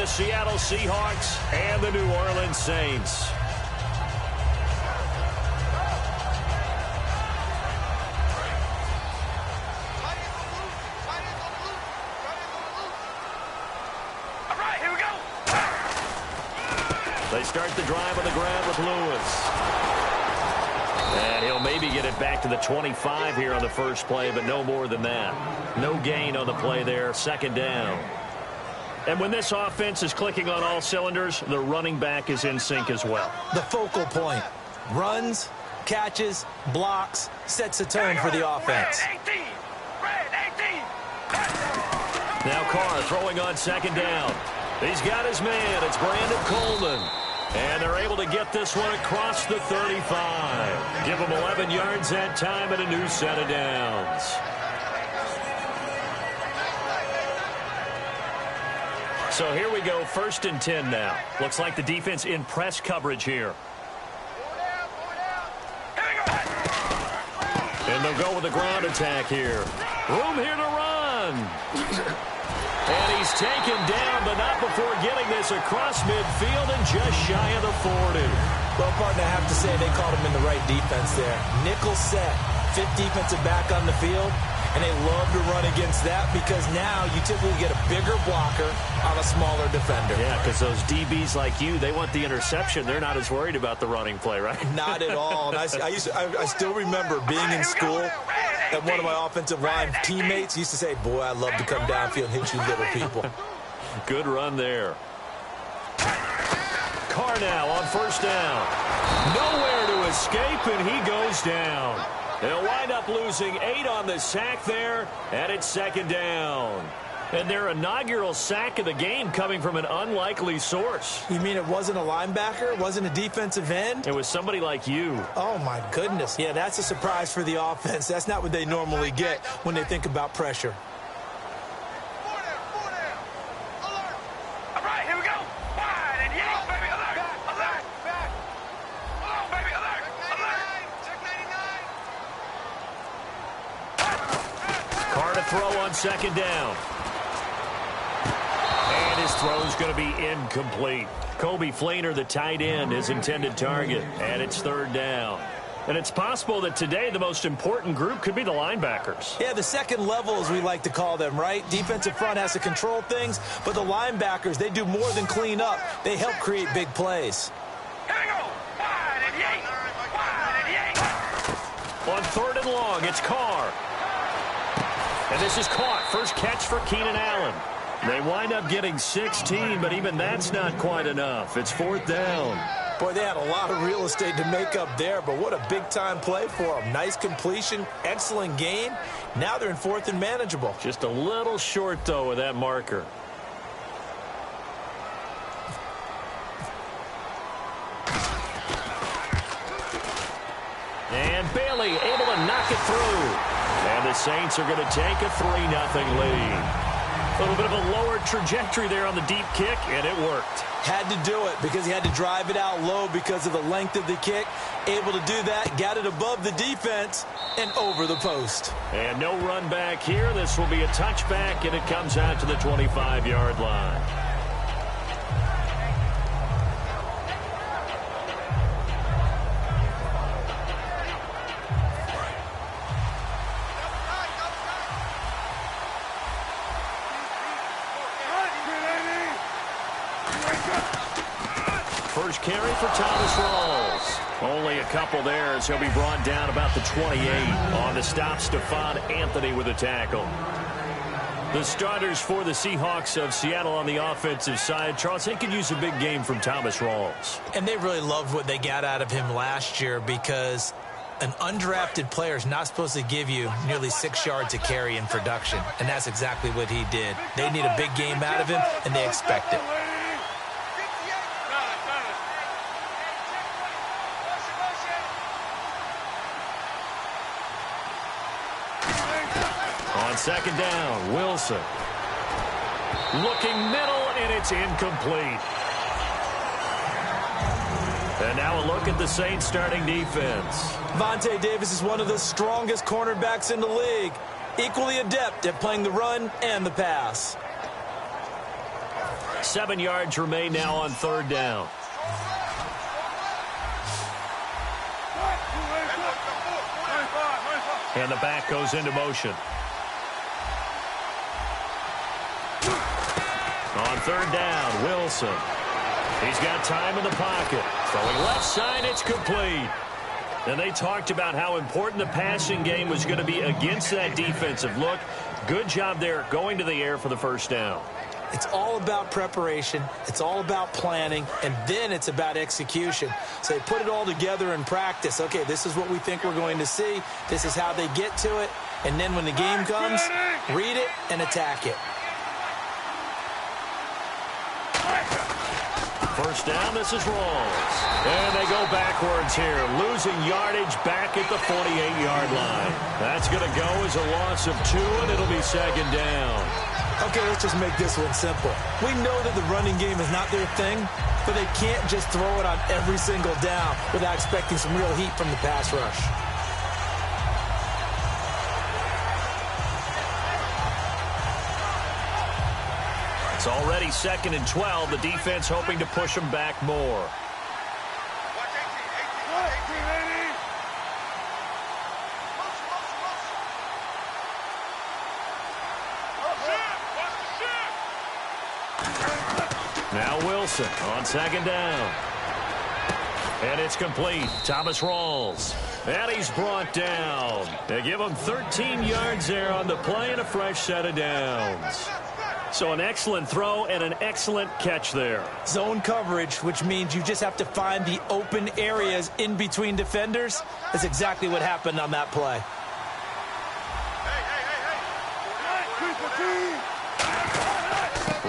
the Seattle Seahawks and the New Orleans Saints. They start the drive on the ground with Lewis. And he'll maybe get it back to the 25 here on the first play, but no more than that. No gain on the play there, second down. And when this offense is clicking on all cylinders, the running back is in sync as well. The focal point. Runs, catches, blocks, sets a tone for the offense. Now Carr throwing on second down. He's got his man. It's Brandon Coleman. And they're able to get this one across the 35. Give him 11 yards that time and a new set of downs. So here we go, 1st and 10 now. Looks like the defense in press coverage here. And they'll go with the ground attack here. Room here to run. And he's taken down, but not before getting this across midfield and just shy of the 40. Well, partner, I have to say they called him in the right defense there. Nickel set, 5th defensive back on the field, and they love to run against that because now you typically get a bigger blocker on a smaller defender. Yeah, because those DBs like you, they want the interception. They're not as worried about the running play, right? Not at all. And I still remember being in school, and one of my offensive line teammates used to say, boy, I'd love to come downfield and hit you little people. Good run there. Carr now on first down. Nowhere to escape, and he goes down. They'll wind up losing 8 on the sack there, and it's second down. And their inaugural sack of the game coming from an unlikely source. You mean it wasn't a linebacker? It wasn't a defensive end? It was somebody like you. Oh, my goodness. Yeah, that's a surprise for the offense. That's not what they normally get when they think about pressure. All right, here we go. Wide and yank, baby. Alert. Alert. Come on, baby. Alert. Alert. Carr to throw on second down. And his throw's going to be incomplete. Kobe Fleener, the tight end, his intended target. And it's third down. And it's possible that today the most important group could be the linebackers. Yeah, the second level, as we like to call them, right? Defensive front has to control things, but the linebackers, they do more than clean up. They help create big plays. Here we go. Wide and yank. Wide and yank. On third and long, it's Carr. And this is caught. First catch for Keenan Allen. They wind up getting 16, but even that's not quite enough. It's fourth down. Boy, they had a lot of real estate to make up there, but what a big-time play for them. Nice completion, excellent gain. Now they're in fourth and manageable. Just a little short, though, with that marker. And Bailey able to knock it through. And the Saints are going to take a 3-0 lead. A little bit of a lower trajectory there on the deep kick, and it worked. Had to do it because he had to drive it out low because of the length of the kick. Able to do that, got it above the defense, and over the post. And no run back here. This will be a touchback, and it comes out to the 25-yard line. First carry for Thomas Rawls. Only a couple there as he'll be brought down about the 28 on the stop. Stephon Anthony with a tackle. The starters for the Seahawks of Seattle on the offensive side. Charles, they could use a big game from Thomas Rawls. And they really loved what they got out of him last year because an undrafted player is not supposed to give you nearly 6 yards a carry in production. And that's exactly what he did. They need a big game out of him, and they expect it. On second down, Wilson. Looking middle, and it's incomplete. And now a look at the Saints starting defense. Vontae Davis is one of the strongest cornerbacks in the league. Equally adept at playing the run and the pass. 7 yards remain now on third down. And the back goes into motion. On third down, Wilson. He's got time in the pocket. Throwing left side, it's complete. And they talked about how important the passing game was going to be against that defensive look. Good job there going to the air for the first down. It's all about preparation. It's all about planning. And then it's about execution. So they put it all together in practice. Okay, this is what we think we're going to see. This is how they get to it. And then when the game comes, read it and attack it. First down, this is Rawls. And they go backwards here, losing yardage back at the 48-yard line. That's going to go as a loss of 2, and it'll be second down. Okay, let's just make this one simple. We know that the running game is not their thing, but they can't just throw it on every single down without expecting some real heat from the pass rush. It's already 2nd and 12. The defense hoping to push them back more. Now Wilson on second down. And it's complete. Thomas Rawls. And he's brought down. They give him 13 yards there on the play and a fresh set of downs. So an excellent throw and an excellent catch there. Zone coverage, which means you just have to find the open areas in between defenders. That's exactly what happened on that play.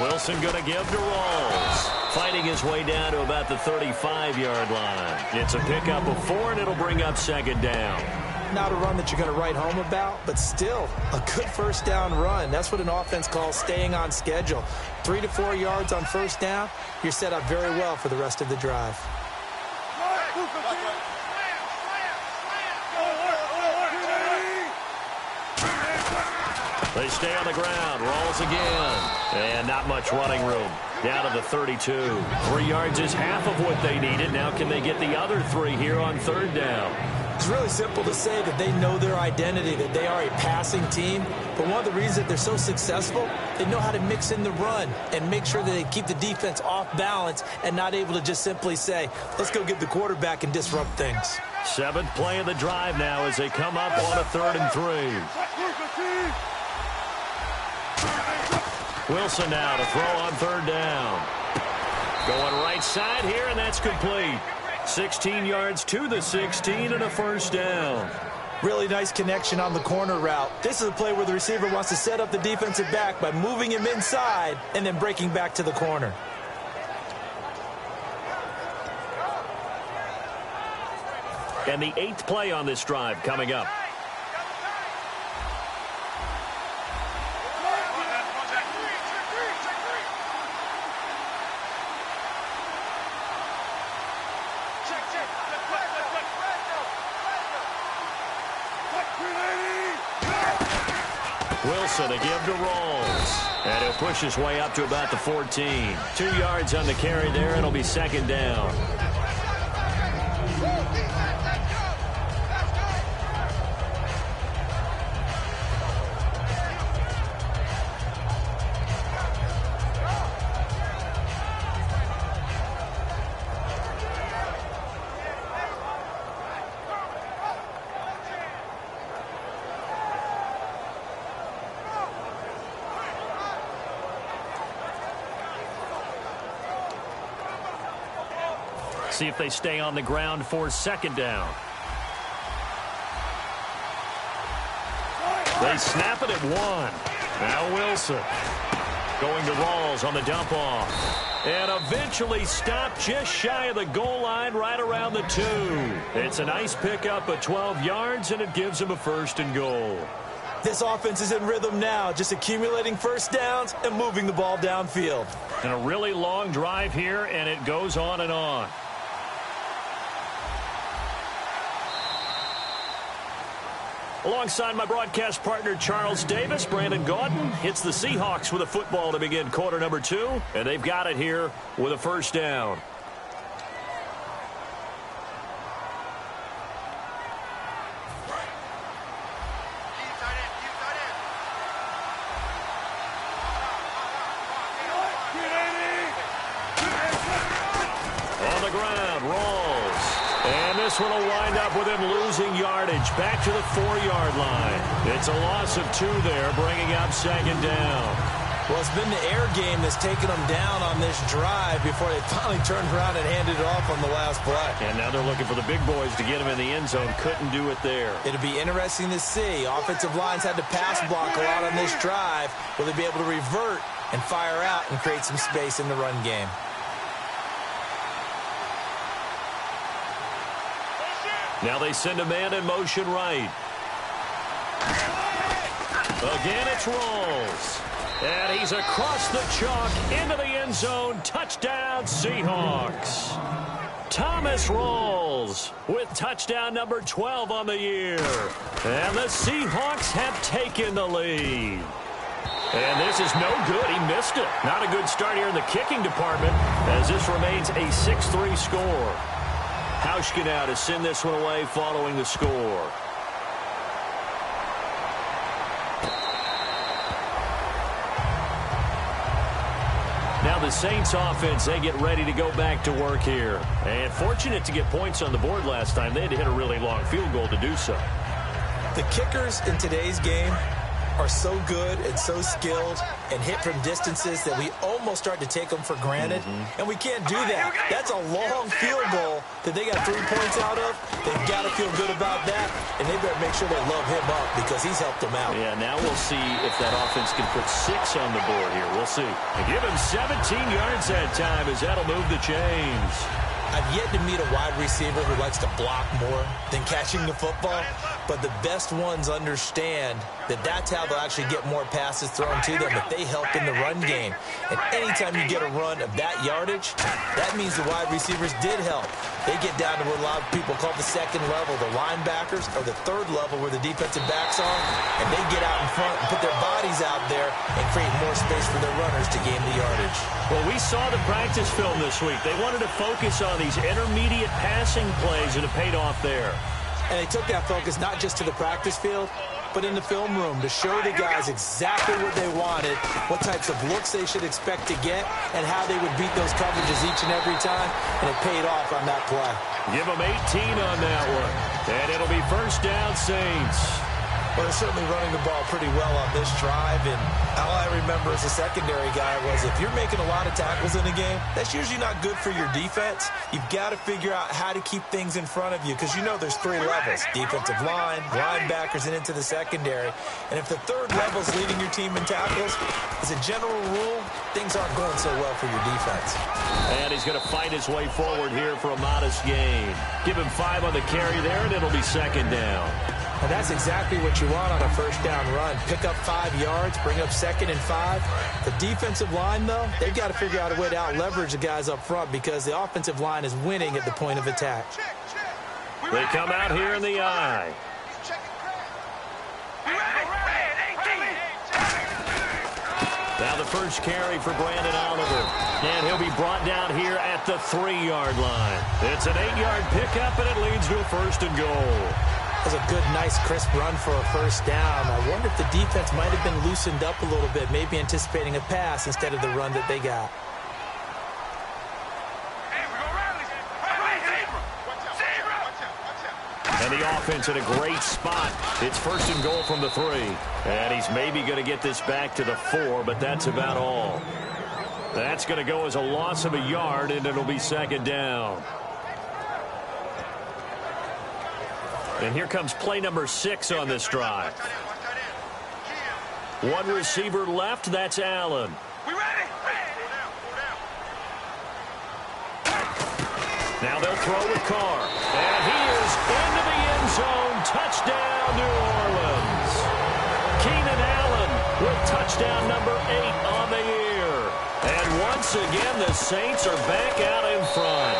Wilson going to give to Rawls. Fighting his way down to about the 35-yard line. It's a pickup of 4, and it'll bring up second down. Not a run that you're going to write home about, but still a good first down run. That's what an offense calls staying on schedule. 3 to 4 yards on first down, you're set up very well for the rest of the drive. They stay on the ground. Rawls again. And not much running room. Down to the 32. 3 yards is half of what they needed. Now can they get the other 3 here on third down? It's really simple to say that they know their identity, that they are a passing team. But one of the reasons that they're so successful, they know how to mix in the run and make sure that they keep the defense off balance and not able to just simply say, let's go get the quarterback and disrupt things. 7th play of the drive now as they come up on a 3rd and 3. Wilson now to throw on third down. Going right side here, and that's complete. 16 yards to the 16 and a first down. Really nice connection on the corner route. This is a play where the receiver wants to set up the defensive back by moving him inside and then breaking back to the corner. And the 8th play on this drive coming up. Wilson to give to Rawls. And he'll push his way up to about the 14. 2 yards on the carry there, and it'll be second down. See if they stay on the ground for second down. They snap it at 1. Now Wilson going to Rawls on the dump off. And eventually stopped just shy of the goal line right around the 2. It's a nice pickup of 12 yards, and it gives him a 1st and goal. This offense is in rhythm now, just accumulating first downs and moving the ball downfield. And a really long drive here, and it goes on and on. Alongside my broadcast partner, Charles Davis, Brandon Gaudin. It's the Seahawks with a football to begin quarter number 2, and they've got it here with a first down. This one will wind up with him losing yardage back to the 4-yard line. It's a loss of 2 there, bringing up second down. Well, it's been the air game that's taken them down on this drive before they finally turned around and handed it off on the last play. And now they're looking for the big boys to get him in the end zone. Couldn't do it there. It'll be interesting to see. Offensive lines had to pass block a lot on this drive. Will they be able to revert and fire out and create some space in the run game? Now they send a man in motion right. Again, it's Rawls. And he's across the chalk into the end zone. Touchdown, Seahawks. Thomas Rawls with touchdown number 12 on the year. And the Seahawks have taken the lead. And this is no good. He missed it. Not a good start here in the kicking department as this remains a 6-3 score. Hauschka now to send this one away following the score. Now the Saints offense, they get ready to go back to work here. And fortunate to get points on the board last time. They had to hit a really long field goal to do so. The kickers in today's game are so good and so skilled and hit from distances that we almost start to take them for granted. And we can't do that. That's a long field goal that they got 3 points out of. They've got to feel good about that, and they better make sure they love him up because he's helped them out. Yeah, now we'll see if that offense can put 6 on the board here. We'll see. And give him 17 yards that time as that'll move the chains. I've yet to meet a wide receiver who likes to block more than catching the football, but the best ones understand that that's how they'll actually get more passes thrown to them if they help in the run game. And anytime you get a run of that yardage, that means the wide receivers did help. They get down to what a lot of people call the second level, the linebackers, or the third level where the defensive backs are, and they get out in front and put their bodies out there and create more space for their runners to gain the yardage. Well, we saw the practice film this week. They wanted to focus on these intermediate passing plays, and it paid off there. And they took that focus not just to the practice field, but in the film room to show the guys exactly what they wanted, what types of looks they should expect to get, and how they would beat those coverages each and every time, and it paid off on that play. Give them 18 on that one, and it'll be first down, Saints. Well, they're certainly running the ball pretty well on this drive, and all I remember as a secondary guy was if you're making a lot of tackles in a game, that's usually not good for your defense. You've got to figure out how to keep things in front of you because you know there's 3 levels, defensive line, linebackers, and into the secondary. And if the third level's leading your team in tackles, as a general rule, things aren't going so well for your defense. And he's going to fight his way forward here for a modest gain. Give him 5 on the carry there, and it'll be second down. And that's exactly what you want on a first down run. Pick up 5 yards, bring up 2nd and 5. The defensive line, though, they've got to figure out a way to out-leverage the guys up front because the offensive line is winning at the point of attack. They come out here in the eye. Now the first carry for Brandon Oliver. And he'll be brought down here at the 3-yard line. It's an 8-yard pickup, and it leads to a first and goal. That was a good, nice, crisp run for a first down. I wonder if the defense might have been loosened up a little bit, maybe anticipating a pass instead of the run that they got. And the offense in a great spot. It's first and goal from the 3. And he's maybe going to get this back to the 4, but that's about all. That's going to go as a loss of a yard, and it'll be second down. And here comes play number 6 on this drive. 1 receiver left. That's Allen. Now they'll throw with Carr. And he is into the end zone. Touchdown, New Orleans. Keenan Allen with touchdown number 8 on the year. And once again, the Saints are back out in front.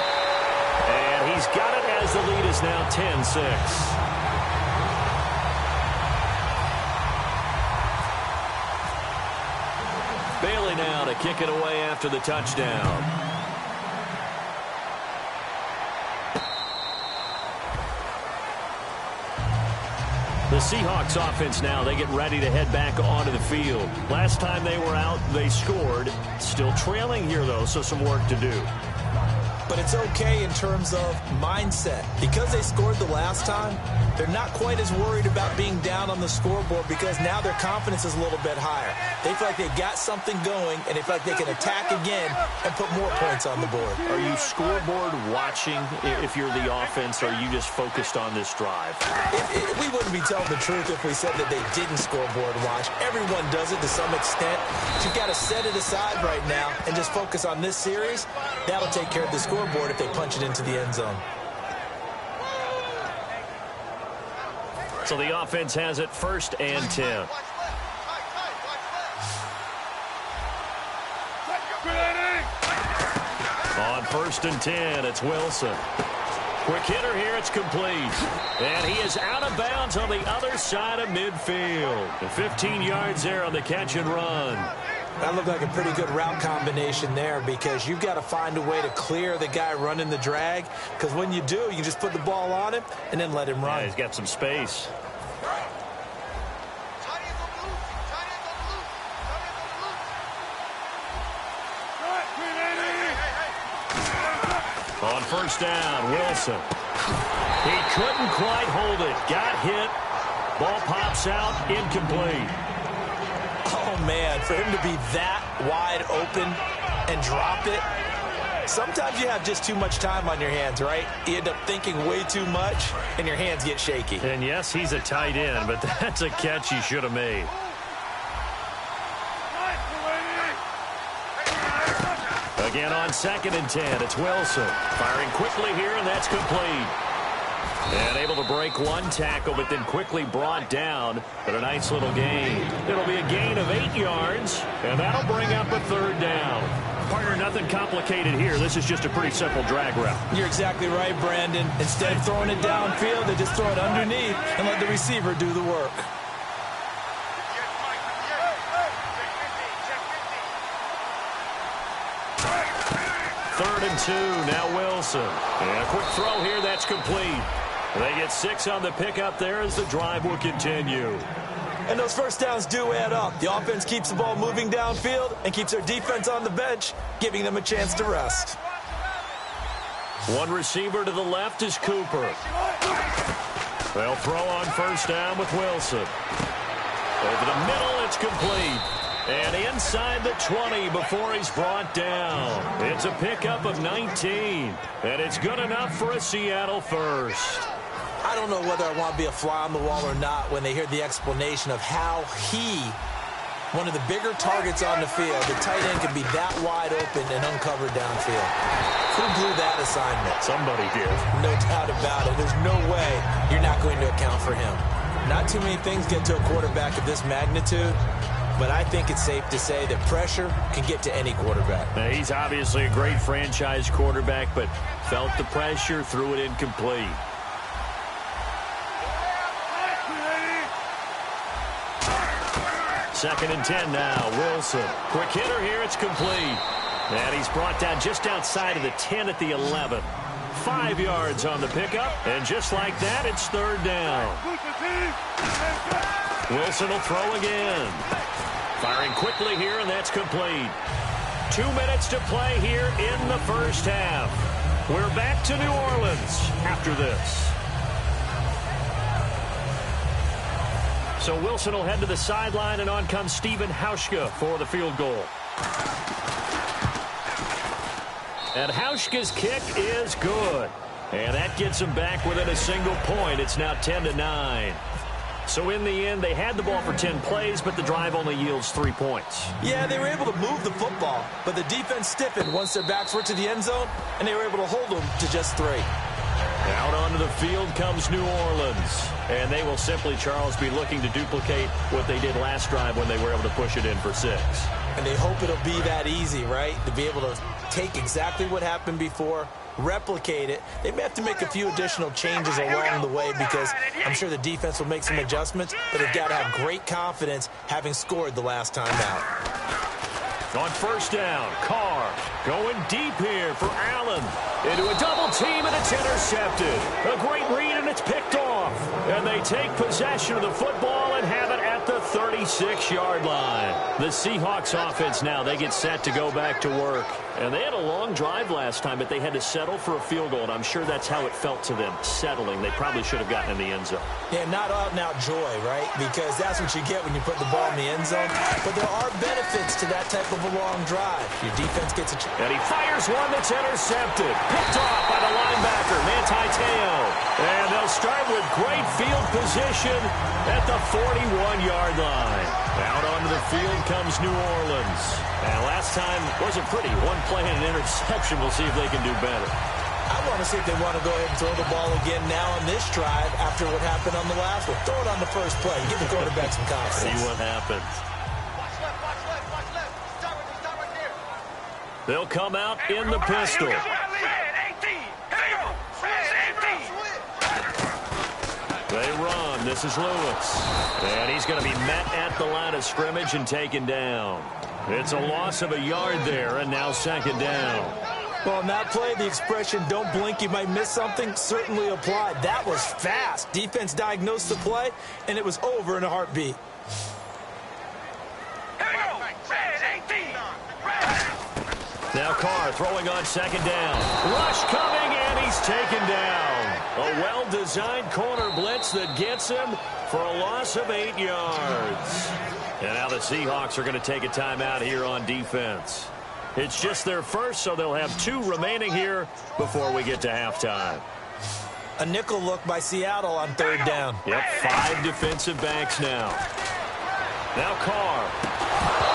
And he's got it as the lead is now 10-6. kick it away after the touchdown. The Seahawks offense now, they get ready to head back onto the field. Last time they were out, they scored. Still trailing here, though, so some work to do. But it's okay in terms of mindset. Because they scored the last time, they're not quite as worried about being down on the scoreboard because now their confidence is a little bit higher. They feel like they've got something going, and they feel like they can attack again and put more points on the board. Are you scoreboard watching if you're the offense, or are you just focused on this drive? We wouldn't be telling the truth if we said that they didn't scoreboard watch. Everyone does it to some extent. But you've got to set it aside right now and just focus on this series. That'll take care of the scoreboard if they punch it into the end zone. So the offense has it 1st and 10. On 1st and 10, it's Wilson. Quick hitter here, it's complete. And he is out of bounds on the other side of midfield. 15 yards there on the catch and run. That looked like a pretty good route combination there because you've got to find a way to clear the guy running the drag, because when you do, you can just put the ball on him and then let him run. Yeah, he's got some space. On 1st down, Wilson. He couldn't quite hold it. Got hit. Ball pops out, incomplete. Oh, man, for him to be that wide open and drop it, sometimes you have just too much time on your hands, right? You end up thinking way too much, and your hands get shaky. And, yes, he's a tight end, but that's a catch he should have made. Again on 2nd and 10, it's Wilson. Firing quickly here, and that's complete. And able to break one tackle, but then quickly brought down. But a nice little gain. It'll be a gain of 8 yards, and that'll bring up a 3rd down. Partner, nothing complicated here. This is just a pretty simple drag route. You're exactly right, Brandon. Instead of throwing it downfield, they just throw it underneath and let the receiver do the work. Third and 2, now Wilson. And a quick throw here, that's complete. They get 6 on the pickup there as the drive will continue. And those first downs do add up. The offense keeps the ball moving downfield and keeps their defense on the bench, giving them a chance to rest. One receiver to the left is Cooper. They'll throw on 1st down with Wilson. Over the middle, it's complete. And inside the 20 before he's brought down. It's a pickup of 19. And it's good enough for a Seattle first. I don't know whether I want to be a fly on the wall or not when they hear the explanation of how one of the bigger targets on the field, the tight end can be that wide open and uncovered downfield. Who blew that assignment? Somebody did. No doubt about it. There's no way you're not going to account for him. Not too many things get to a quarterback of this magnitude, but I think it's safe to say that pressure can get to any quarterback. Now, he's obviously a great franchise quarterback, but felt the pressure, threw it incomplete. Second and 10 now, Wilson. Quick hitter here, it's complete. And he's brought down just outside of the 10 at the 11. 5 yards on the pickup, and just like that, it's 3rd down. Wilson will throw again. Firing quickly here, and that's complete. 2 minutes to play here in the first half. We're back to New Orleans after this. So Wilson will head to the sideline, and on comes Stephen Hauschka for the field goal. And Hauschka's kick is good. And that gets him back within a single point. It's now 10-9. So in the end, they had the ball for 10 plays, but the drive only yields 3 points. Yeah, they were able to move the football, but the defense stiffened once their backs were to the end zone, and they were able to hold them to just 3. Out onto the field comes New Orleans. And they will simply, Charles, be looking to duplicate what they did last drive when they were able to push it in for 6. And they hope it'll be that easy, right? To be able to take exactly what happened before, replicate it. They may have to make a few additional changes along the way because I'm sure the defense will make some adjustments, but they've got to have great confidence having scored the last time out. On first down, Carr going deep here for Allen. Into a double team, and it's intercepted. A great read, and it's picked off. And they take possession of the football and have it at the 36-yard line. The Seahawks offense now, they get set to go back to work. And they had a long drive last time, but they had to settle for a field goal, and I'm sure that's how it felt to them, settling. They probably should have gotten in the end zone. Yeah, not out-and-out joy, right? Because that's what you get when you put the ball in the end zone. But there are benefits to that type of a long drive. Your defense gets a chance. And he fires one that's intercepted. Picked off by the linebacker, Manti Te'o. And they'll start with great field position at the 41-yard line. Out onto the field comes New Orleans. And last time wasn't pretty. One play and an interception. We'll see if they can do better. I want to see if they want to go ahead and throw the ball again now on this drive after what happened on the last one. Throw it on the first play. Give the quarterback some confidence. See what happens. Watch left. Start right there. They'll come out in the pistol. Red 18. Here we go. Red 18. They run. This is Lewis. And he's going to be met at the line of scrimmage and taken down. It's a loss of a yard there, and now second down. Well, on that play, the expression, don't blink, you might miss something, certainly applied. That was fast. Defense diagnosed the play, and it was over in a heartbeat. Here we go. Red 18. Red. Now Carr throwing on second down. Rush coming, and he's taken down. A well-designed corner blitz that gets him for a loss of 8 yards. And now the Seahawks are going to take a timeout here on defense. It's just their first, so they'll have 2 remaining here before we get to halftime. A nickel look by Seattle on third down. Yep, 5 defensive backs now. Now Carr.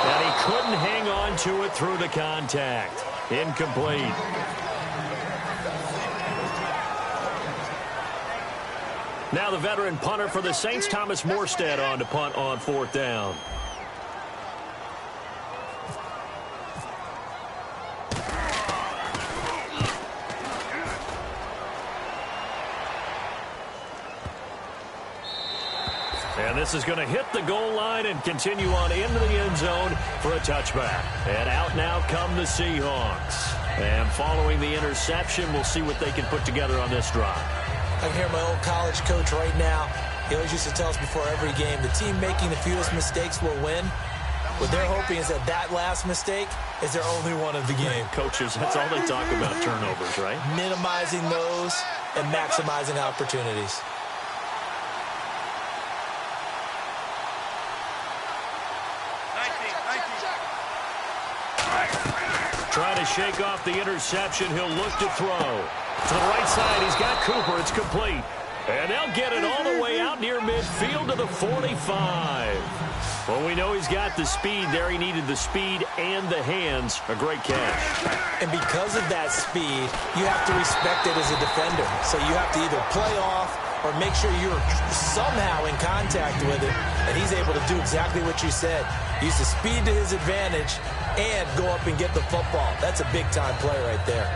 And he couldn't hang on to it through the contact. Incomplete. Now the veteran punter for the Saints, Thomas Morstead, on to punt on fourth down. And this is going to hit the goal line and continue on into the end zone for a touchback. And out now come the Seahawks. And following the interception, we'll see what they can put together on this drive. I can hear my old college coach right now. He always used to tell us before every game, the team making the fewest mistakes will win. What they're hoping is that that last mistake is their only one of the game. Coaches, that's all they talk about, turnovers, right? Minimizing those and maximizing opportunities. Trying to shake off the interception. He'll look to throw. To the right side, he's got Cooper. It's complete. And they'll get it all the way out near midfield to the 45. Well, we know he's got the speed there. He needed the speed and the hands. A great catch. And because of that speed, you have to respect it as a defender. So you have to either play off or make sure you're somehow in contact with it. And he's able to do exactly what you said. Use the speed to his advantage and go up and get the football. That's a big-time play right there.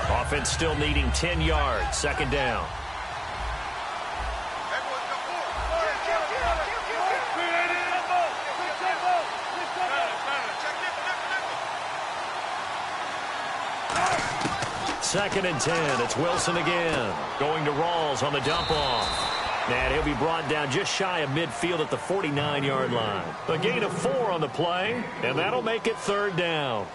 Offense still needing 10 yards. Second down. Second and 10. It's Wilson again. Going to Rawls on the dump-off. And he'll be brought down just shy of midfield at the 49-yard line. A gain of 4 on the play, and that'll make it third down.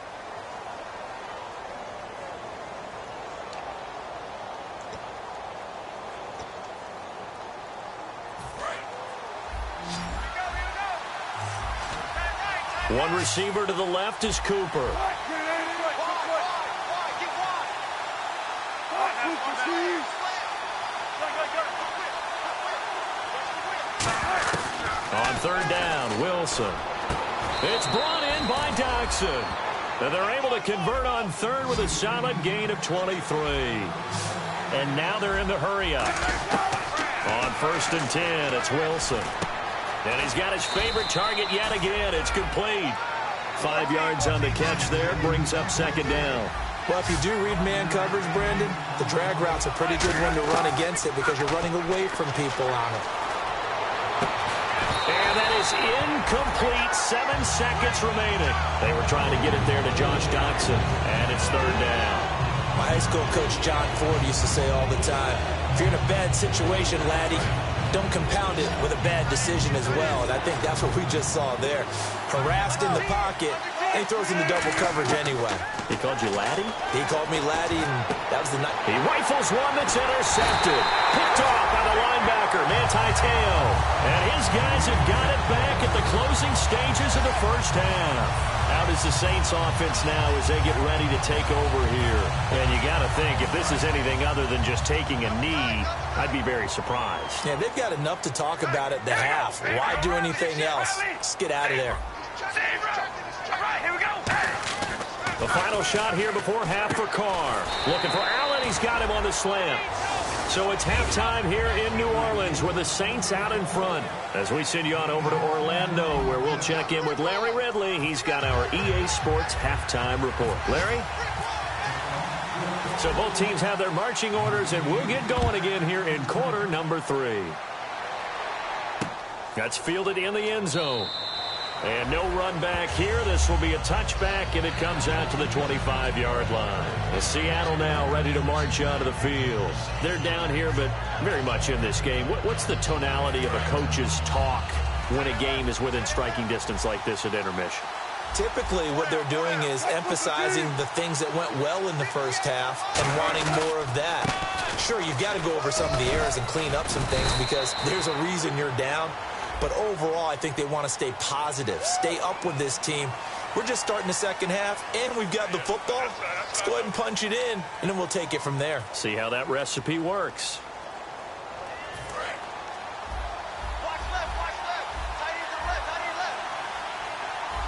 One receiver to the left is Cooper. On third down, Wilson. It's brought in by Doxson. And they're able to convert on third with a solid gain of 23. And now they're in the hurry-up. On first and 10, it's Wilson. And he's got his favorite target yet again. It's complete. 5 yards on the catch there. Brings up second down. Well, if you do read man coverage, Brandon, the drag route's a pretty good one to run against it because you're running away from people on it. And that is incomplete. 7 seconds remaining. They were trying to get it there to Josh Doctson, and it's third down. My high school coach, John Ford, used to say all the time, if you're in a bad situation, laddie, don't compound it with a bad decision as well. And I think that's what we just saw there. Harassed in the pocket, and he throws into double coverage anyway. He called you laddie? He called me laddie, and that was the night. He rifles one that's intercepted. Picked off by the linebacker, Manti Te'o. And his guys have got it back at the closing stages of the first half. How does the Saints offense now as they get ready to take over here? And you got to think, if this is anything other than just taking a knee, I'd be very surprised. Yeah, they've got enough to talk about at the half. Why do anything else? Just get out of there. All right, here we go. The final shot here before half for Carr. Looking for Allen. He's got him on the slant. So it's halftime here in New Orleans with the Saints out in front. As we send you on over to Orlando, where we'll check in with Larry Ridley. He's got our EA Sports halftime report. Larry? So both teams have their marching orders, and we'll get going again here in quarter number 3. That's fielded in the end zone. And no run back here. This will be a touchback, and it comes out to the 25-yard line. As Seattle now ready to march onto the field. They're down here, but very much in this game. What's the tonality of a coach's talk when a game is within striking distance like this at intermission? Typically, what they're doing is emphasizing the things that went well in the first half and wanting more of that. Sure, you've got to go over some of the errors and clean up some things because there's a reason you're down. But overall, I think they want to stay positive, stay up with this team. We're just starting the second half, and we've got the football. Let's go ahead and punch it in, and then we'll take it from there. See how that recipe works.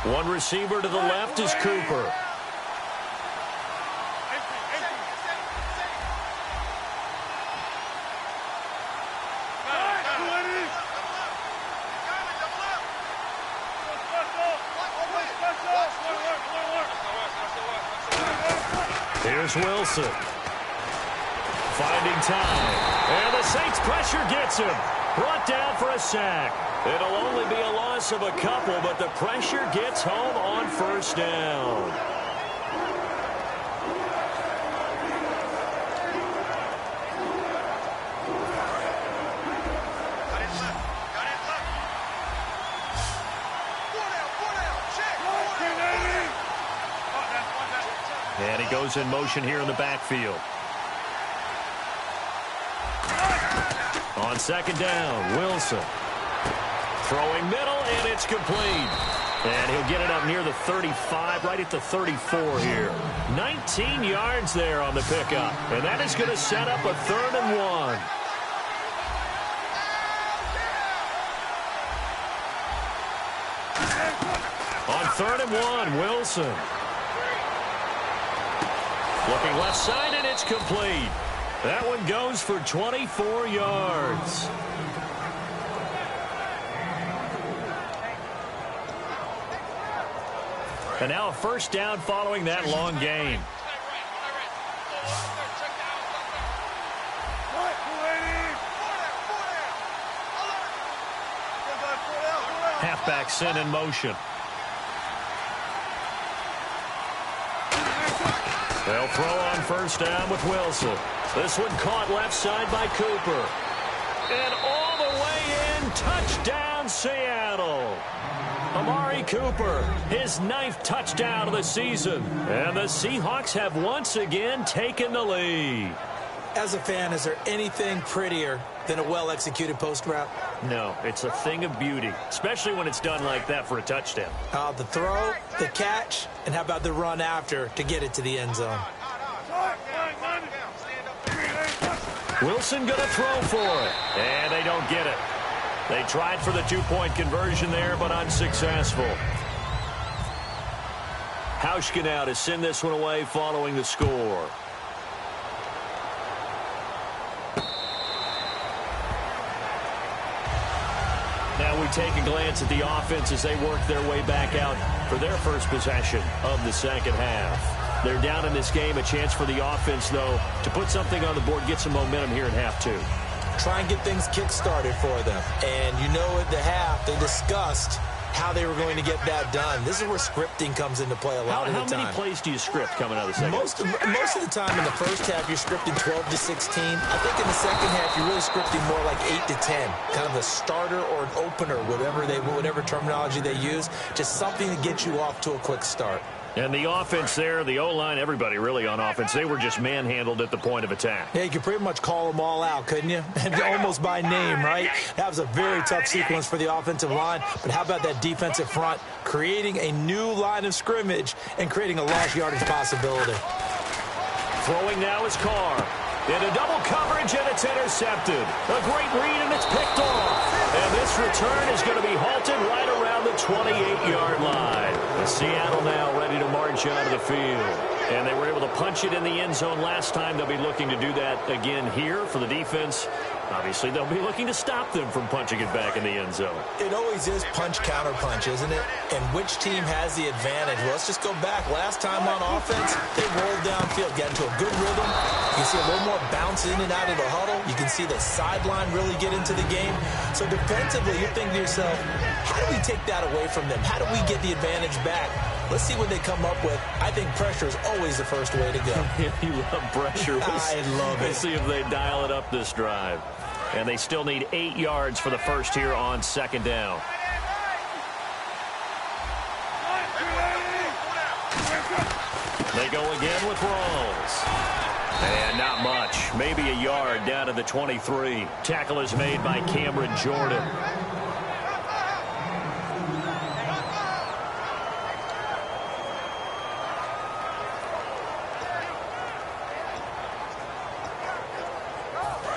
One receiver to the left is Cooper. Here's Wilson. Finding time. And the Saints pressure gets him. Brought down for a sack. It'll only be a loss of a couple, but the pressure gets home on first down. And he goes in motion here in the backfield. On second down, Wilson. Throwing middle, and it's complete. And he'll get it up near the 35, right at the 34 here. 19 yards there on the pickup. And that is going to set up a 3rd and 1. On 3rd and 1, Wilson. Looking left side, and it's complete. That one goes for 24 yards. And now a first down following that long gain. Halfback sent in motion. They'll throw on first down with Wilson. This one caught left side by Cooper. And all the way in, touchdown Seattle. Amari Cooper, his 9th touchdown of the season. And the Seahawks have once again taken the lead. As a fan, is there anything prettier than a well-executed post route? No, it's a thing of beauty, especially when it's done like that for a touchdown. The throw, the catch, and how about the run after to get it to the end zone? Wilson going to throw for it, and they don't get it. They tried for the 2-point conversion there, but unsuccessful. Hauschka now to send this one away following the score. Now we take a glance at the offense as they work their way back out for their first possession of the second half. They're down in this game. A chance for the offense, though, to put something on the board, get some momentum here in half 2. try and get things kick-started for them. And you know at the half, they discussed how they were going to get that done. This is where scripting comes into play a lot of the time. How many plays do you script coming out of the second? Most of the time in the first half, you're scripting 12 to 16. I think in the second half, you're really scripting more like 8 to 10. Kind of a starter or an opener, whatever terminology they use. Just something to get you off to a quick start. And the offense there, the O-line, everybody really on offense, they were just manhandled at the point of attack. Yeah, you could pretty much call them all out, couldn't you? Almost by name, right? That was a very tough sequence for the offensive line. But how about that defensive front creating a new line of scrimmage and creating a lost yardage possibility? Throwing now is Carr. Into double coverage, and it's intercepted. A great read, and it's picked off. And this return is going to be halted right around the 28-yard line. Seattle now ready to march out of the field. And they were able to punch it in the end zone last time. They'll be looking to do that again here for the defense. Obviously, they'll be looking to stop them from punching it back in the end zone. It always is punch-counter-punch, isn't it? And which team has the advantage? Well, let's just go back. Last time on offense, they rolled downfield, got into a good rhythm. You can see a little more bounce in and out of the huddle. You can see the sideline really get into the game. So defensively, you're thinking to yourself, how do we take that away from them? How do we get the advantage back? Let's see what they come up with. I think pressure is always the first way to go. You love pressure. I love it. We'll see if they dial it up this drive. And they still need 8 yards for the first here on second down. They go again with Rawls. And not much. Maybe a yard down to the 23. Tackle is made by Cameron Jordan.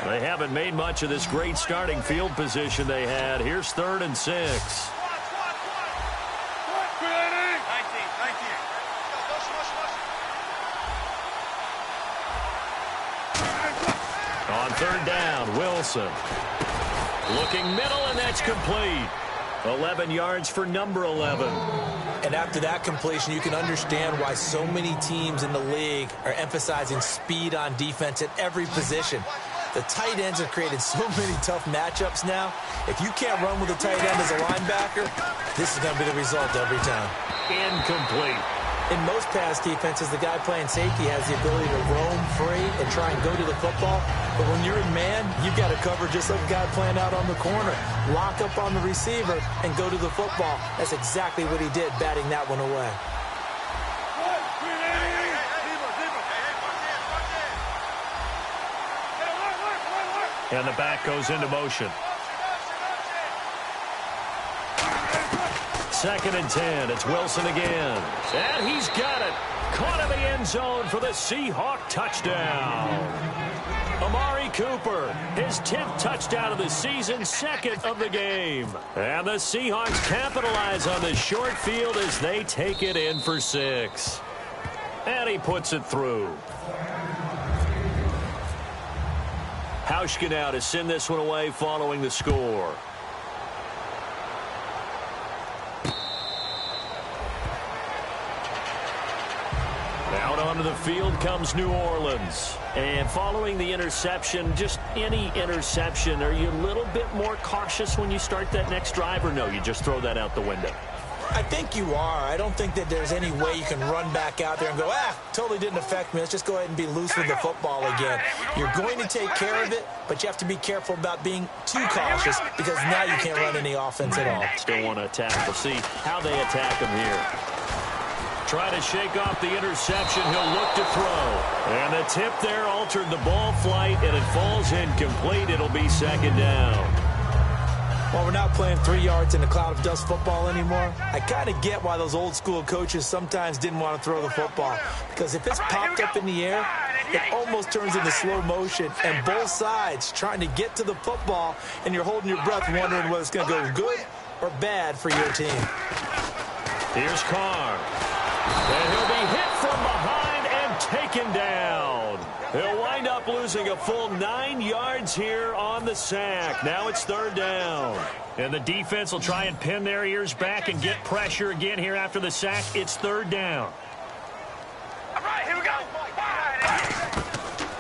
They haven't made much of this great starting field position they had. Here's 3rd and 6. On 3rd down, Wilson. Looking middle, and that's complete. 11 yards for number 11. And after that completion, you can understand why so many teams in the league are emphasizing speed on defense at every position. The tight ends have created so many tough matchups now. If you can't run with a tight end as a linebacker, this is going to be the result every time. Incomplete. In most pass defenses, the guy playing safety has the ability to roam free and try and go to the football. But when you're in man, you've got to cover just like a guy playing out on the corner. Lock up on the receiver and go to the football. That's exactly what he did, batting that one away. And the back goes into motion. 2nd and 10. It's Wilson again. And he's got it. Caught in the end zone for the Seahawk touchdown. Amari Cooper, his 10th touchdown of the season, 2nd of the game. And the Seahawks capitalize on the short field as they take it in for 6. And he puts it through. Hauschka now to send this one away following the score. Out onto the field comes New Orleans. And following the interception, just any interception, are you a little bit more cautious when you start that next drive, or no, you just throw that out the window? I think you are. I don't think that there's any way you can run back out there and go, totally didn't affect me. Let's just go ahead and be loose with the football again. You're going to take care of it, but you have to be careful about being too cautious because now you can't run any offense at all. Still want to attack. We'll see how they attack him here. Try to shake off the interception. He'll look to throw. And the tip there altered the ball flight, and it falls incomplete. It'll be 2nd down. While we're not playing 3 yards in a cloud of dust football anymore, I kind of get why those old school coaches sometimes didn't want to throw the football. Because if it's popped up in the air, it almost turns into slow motion. And both sides trying to get to the football, and you're holding your breath wondering whether it's going to go good or bad for your team. Here's Carr. And he'll be hit from behind and taken down. He'll wind up losing a full 9 yards here on the sack. Now it's 3rd down. And the defense will try and pin their ears back and get pressure again here after the sack. It's 3rd down. All right, here we go.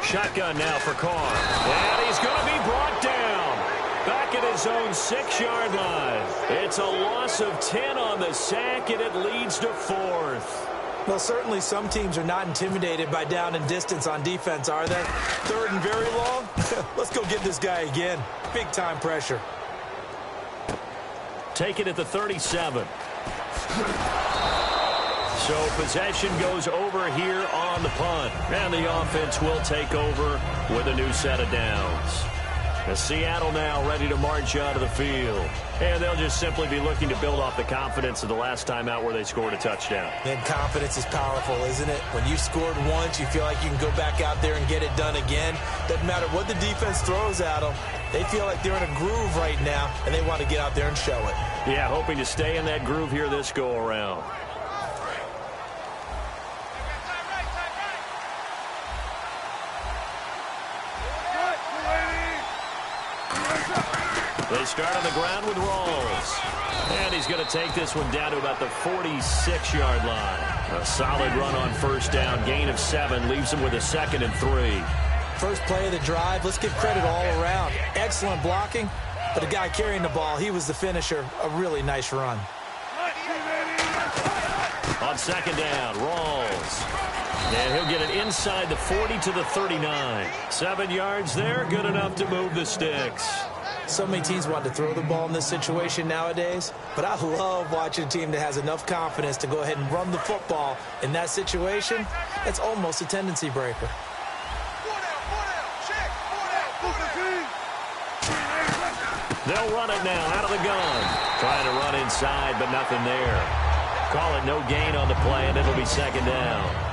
Shotgun now for Carr. And he's going to be brought down. back at his own 6-yard line. It's a loss of 10 on the sack, and it leads to 4th. Well, certainly some teams are not intimidated by down and distance on defense, are they? 3rd and very long? Let's go get this guy again. Big-time pressure. Take it at the 37. So possession goes over here on the punt. And the offense will take over with a new set of downs. As Seattle now ready to march out of the field. And they'll just simply be looking to build off the confidence of the last time out where they scored a touchdown. And confidence is powerful, isn't it? When you scored once, you feel like you can go back out there and get it done again. Doesn't matter what the defense throws at them. They feel like they're in a groove right now, and they want to get out there and show it. Yeah, hoping to stay in that groove here this go-around. They start on the ground with Rawls. And he's going to take this one down to about the 46-yard line. A solid run on first down. Gain of 7 leaves him with a 2nd and 3. First play of the drive. Let's give credit all around. Excellent blocking. But the guy carrying the ball, he was the finisher. A really nice run. On 2nd down, Rawls. And he'll get it inside the 40 to the 39. 7 yards there, good enough to move the sticks. So many teams want to throw the ball in this situation nowadays, but I love watching a team that has enough confidence to go ahead and run the football in that situation. That's almost a tendency breaker. They'll run it now out of the gun. Trying to run inside, but nothing there. Call it no gain on the play, and it'll be 2nd down.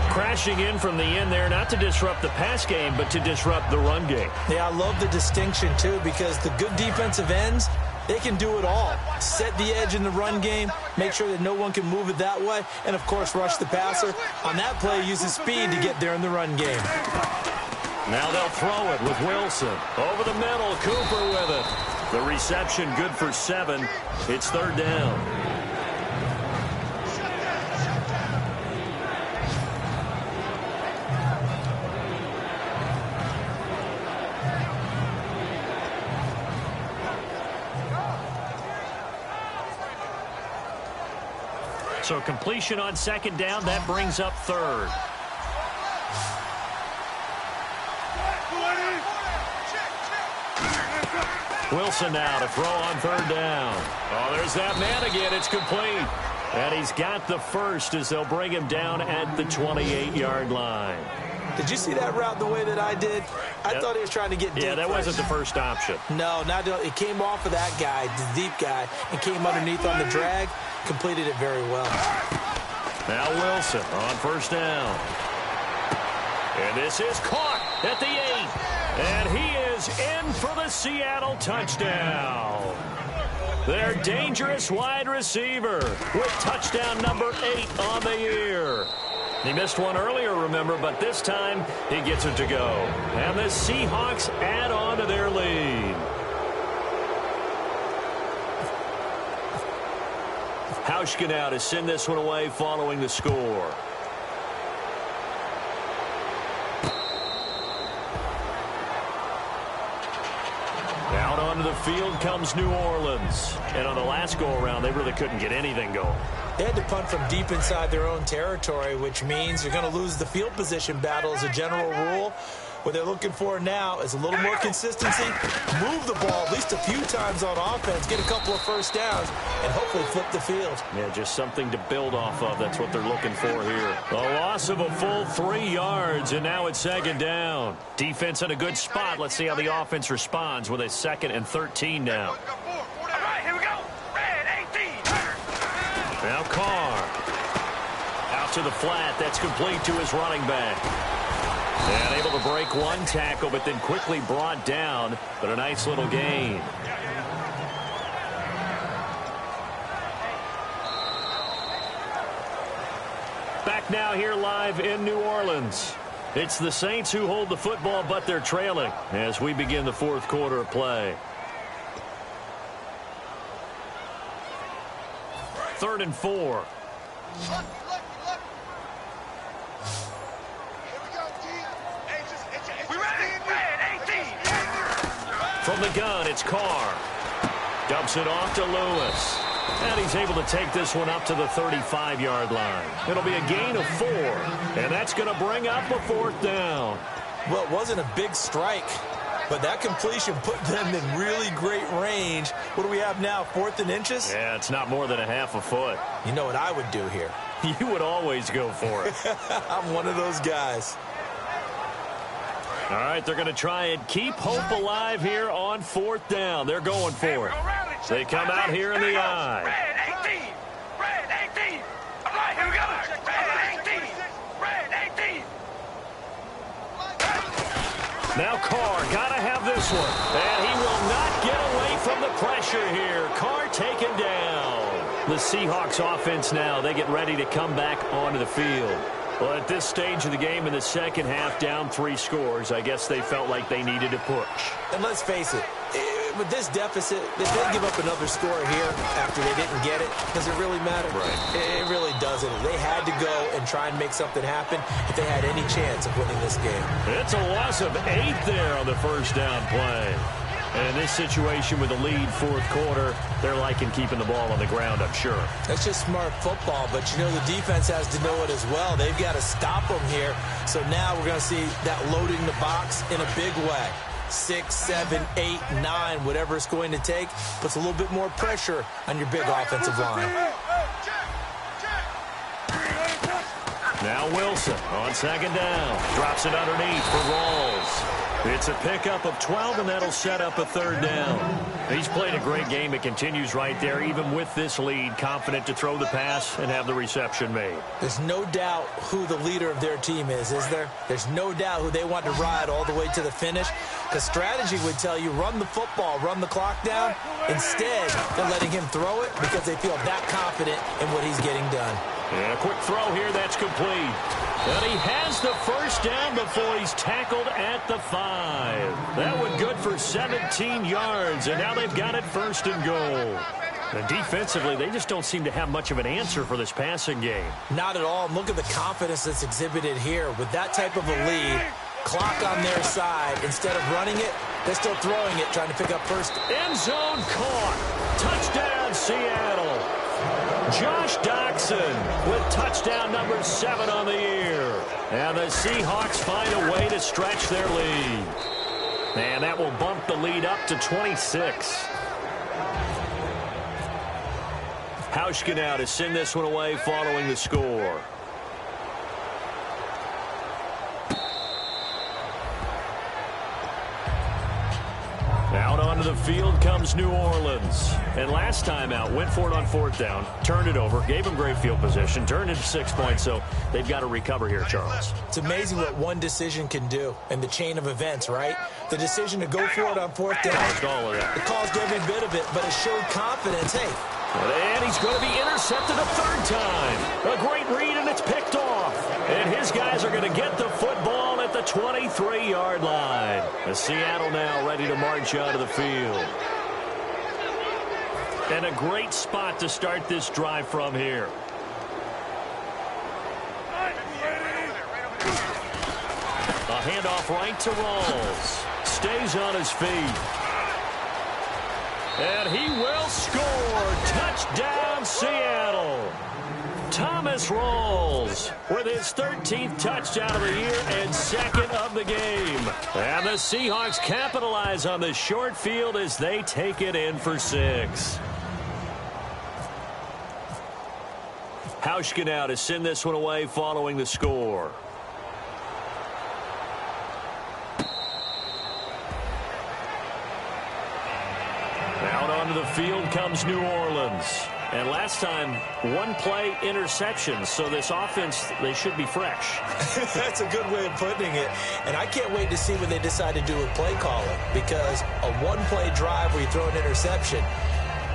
Crashing in from the end there, not to disrupt the pass game, but to disrupt the run game. Yeah, I love the distinction, too, because the good defensive ends, they can do it all. Set the edge in the run game, make sure that no one can move it that way, and, of course, rush the passer. On that play, use his speed to get there in the run game. Now they'll throw it with Wilson. Over the middle, Cooper with it. The reception good for 7. It's 3rd down. So completion on 2nd down, that brings up 3rd. Wilson now to throw on 3rd down. Oh, there's that man again. It's complete. And he's got the first as they'll bring him down at the 28-yard line. Did you see that route the way that I did? I thought he was trying to get deep. Yeah, that wasn't the first option. No, it came off of that guy, the deep guy, and came underneath on the drag. Completed it very well. Now Wilson on 1st down. And this is caught at the 8. And he is in for the Seattle touchdown. Their dangerous wide receiver with touchdown number 8 on the year. He missed one earlier, remember, but this time he gets it to go. And the Seahawks add on to their lead. Hauschka now to send this one away following the score. Out onto the field comes New Orleans. And on the last go-around, they really couldn't get anything going. They had to punt from deep inside their own territory, which means you're going to lose the field position battle as a general rule. What they're looking for now is a little more consistency, move the ball at least a few times on offense, get a couple of first downs, and hopefully flip the field. Yeah, just something to build off of. That's what they're looking for here. A loss of a full 3 yards, and now it's 2nd down. Defense in a good spot. Let's see how the offense responds with a 2nd and 13 now. All right, here we go. Red 18. Now Carr. Out to the flat. That's complete to his running back. And able to break one tackle, but then quickly brought down. But a nice little gain. Back now here live in New Orleans. It's the Saints who hold the football, but they're trailing as we begin the 4th quarter of play. 3rd and 4. From the gun, it's Carr. Dumps it off to Lewis. And he's able to take this one up to the 35-yard line. It'll be a gain of 4. And that's going to bring up a 4th down. Well, it wasn't a big strike, but that completion put them in really great range. What do we have now, 4th and inches? Yeah, it's not more than a half a foot. You know what I would do here? You would always go for it. I'm one of those guys. All right, they're going to try and keep hope alive here on 4th down. They're going for it. They come out here in the I. Red 18. Red 18. All right, here we go. Red 18. Red 18. Now Carr, got to have this one. And he will not get away from the pressure here. Carr taken down. The Seahawks offense now, they get ready to come back onto the field. Well, at this stage of the game in the second half, down 3 scores, I guess they felt like they needed to push. And let's face it, with this deficit, if they give up another score here after they didn't get it, does it really matter? Right. It really doesn't. They had to go and try and make something happen if they had any chance of winning this game. It's a loss of 8 there on the first down play. And in this situation with the lead 4th quarter, they're liking keeping the ball on the ground, I'm sure. That's just smart football, but you know the defense has to know it as well. They've got to stop them here. So now we're going to see that loading the box in a big way. 6, 7, 8, 9, whatever it's going to take, puts a little bit more pressure on your big offensive line. Now Wilson on 2nd down. Drops it underneath for Rawls. It's a pickup of 12, and that'll set up a 3rd down. He's played a great game. It continues right there, even with this lead, confident to throw the pass and have the reception made. There's no doubt who the leader of their team is there? There's no doubt who they want to ride all the way to the finish. Because strategy would tell you, run the football, run the clock down. Instead, they're letting him throw it because they feel that confident in what he's getting done. And a quick throw here, that's complete. And he has the first down before he's tackled at the 5. That one good for 17 yards, and now they've got it 1st and goal. And defensively, they just don't seem to have much of an answer for this passing game. Not at all. Look at the confidence that's exhibited here. With that type of a lead, clock on their side, instead of running it, they're still throwing it, trying to pick up first. End zone caught. Touchdown, Seattle. Josh Doctson with touchdown number 7 on the year. And the Seahawks find a way to stretch their lead. And that will bump the lead up to 26. Hauschka now to send this one away following the score. Out onto the field comes New Orleans. And last time out, went for it on 4th down, turned it over, gave them great field position, turned it 6 points, so they've got to recover here, Charles. It's amazing what one decision can do in the chain of events, right? The decision to go for it on 4th down. It caused every bit of it, but it showed confidence. Hey. And he's going to be intercepted a 3rd time. A great read, and it's picked off. And his guys are going to get the football at the 23-yard line. The Seattle now ready to march out of the field. And a great spot to start this drive from here. A handoff right to Rawls. Stays on his feet. And he will score. Touchdown, Seattle. Thomas Rawls with his 13th touchdown of the year and 2nd of the game. And the Seahawks capitalize on the short field as they take it in for 6. Hauschka now to send this one away following the score. Out onto the field comes New Orleans. And last time, 1-play interception. So this offense, they should be fresh. That's a good way of putting it. And I can't wait to see what they decide to do with play calling. Because a 1-play drive where you throw an interception,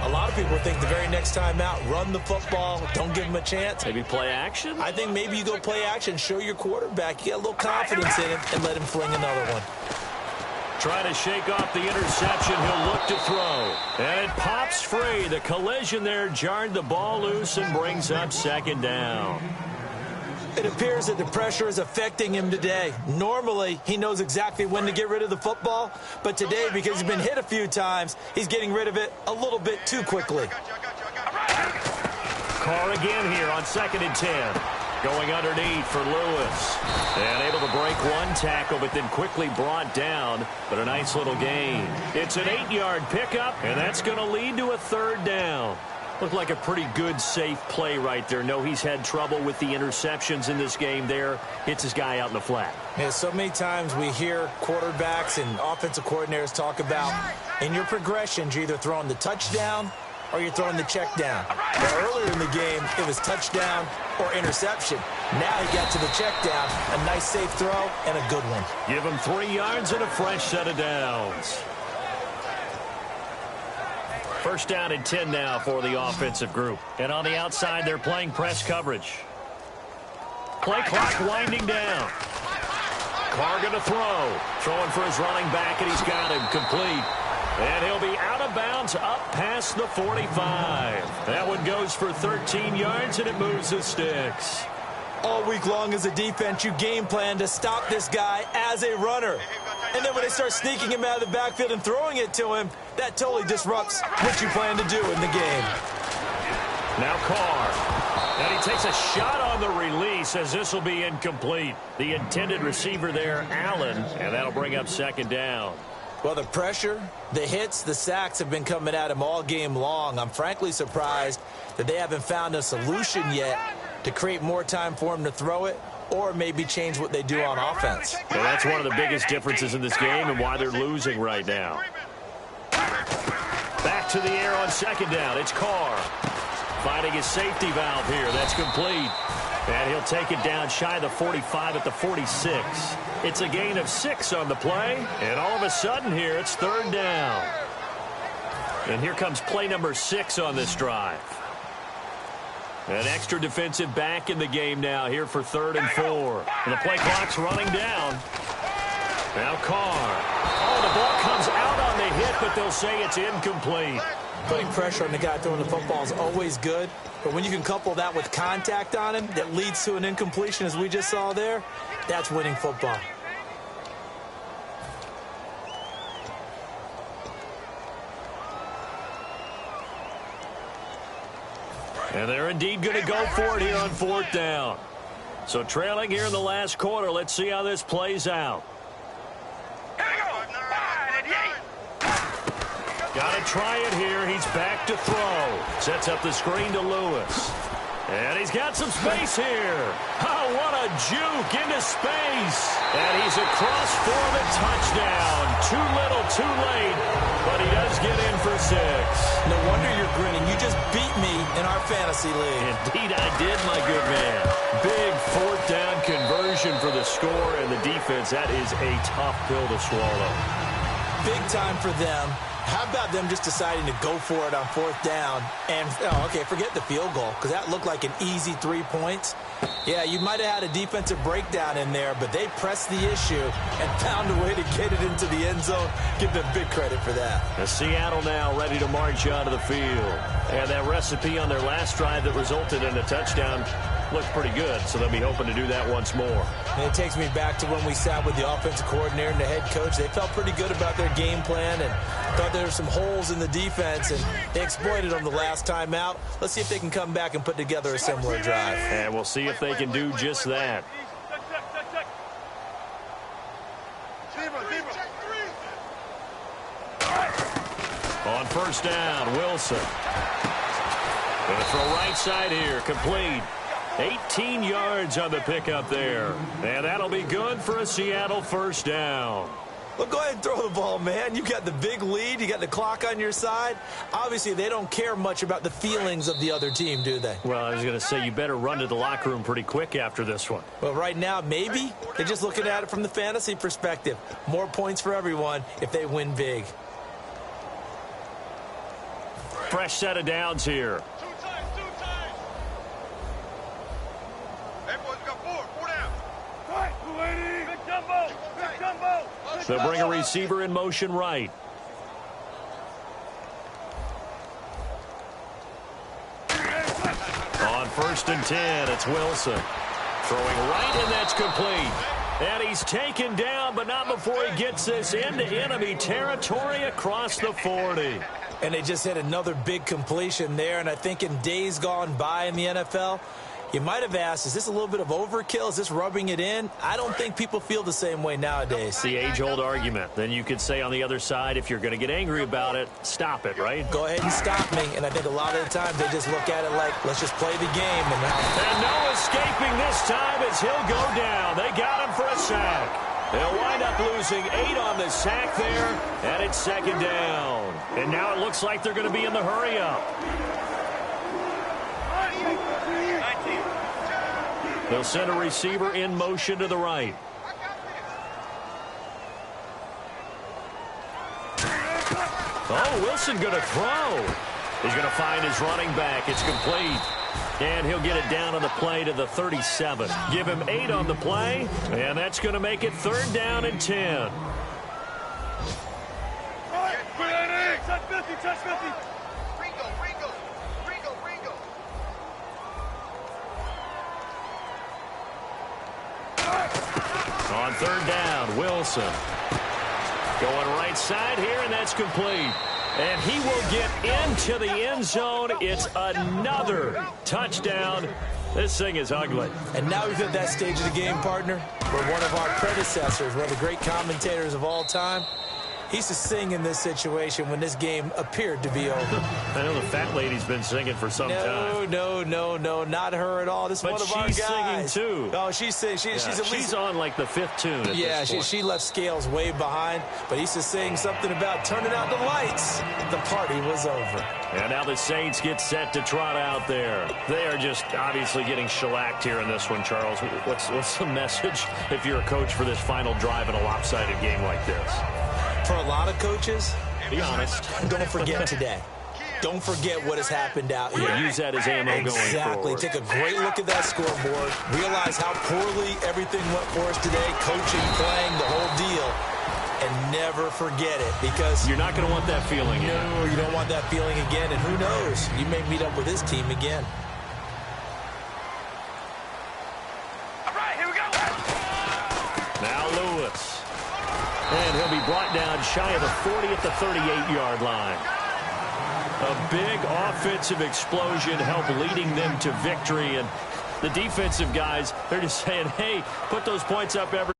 a lot of people think the very next time out, run the football, don't give them a chance. Maybe play action? I think maybe you go play action, show your quarterback, you get a little confidence in him, and let him fling another one. Trying to shake off the interception. He'll look to throw. And it pops free. The collision there jarred the ball loose and brings up 2nd down. It appears that the pressure is affecting him today. Normally, he knows exactly when to get rid of the football, but today, because he's been hit a few times, he's getting rid of it a little bit too quickly. Carr again here on 2nd and 10. Going underneath for Lewis. And able to break one tackle, but then quickly brought down. But a nice little gain. It's an 8-yard pickup, and that's going to lead to a 3rd down. Looked like a pretty good, safe play right there. No, he's had trouble with the interceptions in this game there. Hits his guy out in the flat. Yeah, so many times we hear quarterbacks and offensive coordinators talk about in your progressions, you're either throwing the touchdown or you're throwing the check down. Well, earlier in the game, it was touchdown or interception. Now he got to the check down. A nice, safe throw and a good one. Give him 3 yards and a fresh set of downs. 1st down and 10 now for the offensive group. And on the outside, they're playing press coverage. Play clock winding down. Carr going to throw. Throwing for his running back, and he's got him complete. And he'll be out of bounds up past the 45. That one goes for 13 yards, and it moves the sticks. All week long as a defense, you game plan to stop this guy as a runner. And then when they start sneaking him out of the backfield and throwing it to him, that totally disrupts what you plan to do in the game. Now Carr. And he takes a shot on the release as this will be incomplete. The intended receiver there, Allen, and that'll bring up 2nd down. Well, the pressure, the hits, the sacks have been coming at him all game long. I'm frankly surprised that they haven't found a solution yet to create more time for him to throw it or maybe change what they do on offense. Well, that's one of the biggest differences in this game and why they're losing right now. Back to the air on 2nd down. It's Carr. Finding his safety valve here. That's complete. And he'll take it down shy of the 45 at the 46. It's a gain of 6 on the play. And all of a sudden here, it's 3rd down. And here comes play number 6 on this drive. An extra defensive back in the game now here for 3rd and 4. And the play clock's running down. Now Carr. Oh, the ball comes out on the hit, but they'll say it's incomplete. Putting pressure on the guy throwing the football is always good, but when you can couple that with contact on him that leads to an incompletion, as we just saw there, that's winning football. And they're indeed going to go for it here on 4th down. So trailing here in the last quarter, let's see how this plays out. Got to try it here. He's back to throw. Sets up the screen to Lewis. And he's got some space here. Oh, what a juke into space. And he's across for the touchdown. Too little, too late. But he does get in for 6. No wonder you're grinning. You just beat me in our fantasy league. Indeed I did, my good man. Big 4th down conversion for the score and the defense. That is a tough pill to swallow. Big time for them. How about them just deciding to go for it on 4th down? And, okay, forget the field goal, because that looked like an easy 3 points. Yeah, you might have had a defensive breakdown in there, but they pressed the issue and found a way to get it into the end zone. Give them big credit for that. Now Seattle now ready to march onto the field. And that recipe on their last drive that resulted in a touchdown looked pretty good, so they'll be hoping to do that once more. And it takes me back to when we sat with the offensive coordinator and the head coach. They felt pretty good about their game plan and thought there were some holes in the defense, and they exploited them the last time out. Let's see if they can come back and put together a similar drive. And we'll see if they can do just that. On 1st down, Wilson. Going to throw right side here, complete. 18 yards on the pickup there. And that'll be good for a Seattle 1st down. Well, go ahead and throw the ball, man. You got the big lead. You got the clock on your side. Obviously, they don't care much about the feelings of the other team, do they? Well, I was going to say, you better run to the locker room pretty quick after this one. Well, right now, maybe. They're just looking at it from the fantasy perspective. More points for everyone if they win big. Fresh set of downs here. They'll bring a receiver in motion right. On 1st and 10, it's Wilson. Throwing right, and that's complete. And he's taken down, but not before he gets this into enemy territory across the 40. And they just hit another big completion there. And I think in days gone by in the NFL, you might have asked, is this a little bit of overkill? Is this rubbing it in? I don't think people feel the same way nowadays. The age-old argument. Then you could say on the other side, if you're going to get angry about it, stop it, right? Go ahead and stop me. And I think a lot of the times they just look at it like, let's just play the game. And no escaping this time as he'll go down. They got him for a sack. They'll wind up losing 8 on the sack there, and it's second down. And now it looks like they're going to be in the hurry-up. They'll send a receiver in motion to the right. Oh, Wilson going to throw. He's going to find his running back. It's complete. And he'll get it down on the play to the 37. Give him 8 on the play, and that's going to make it 3rd down and 10. Touch 50, touch 50. On 3rd down, Wilson. Going right side here, and that's complete. And he will get into the end zone. It's another touchdown. This thing is ugly. And now we've hit that stage of the game, partner, where one of our predecessors, one of the great commentators of all time, he used to sing in this situation when this game appeared to be over. I know the fat lady's been singing for some time. No, not her at all. This is one of our guys. But she's singing, too. Oh, she's at least... She's on, like, the 5th tune at this point. She left Scales way behind, but he used to sing something about turning out the lights. The party was over. And now the Saints get set to trot out there. They are just obviously getting shellacked here in this one, Charles. What's the message if you're a coach for this final drive in a lopsided game like this? For a lot of coaches, be honest, don't forget today. Don't forget what has happened out here. Use that as ammo going forward. Exactly. Take a great look at that scoreboard. Realize how poorly everything went for us today. Coaching, playing, the whole deal. And never forget it, because you're not going to want that feeling again. No, you don't want that feeling again. And who knows? You may meet up with this team again. All right, here we go. Now Lewis. And he'll be brought down shy of the 40 at the 38-yard line. A big offensive explosion helped leading them to victory. And the defensive guys, they're just saying, hey, put those points up every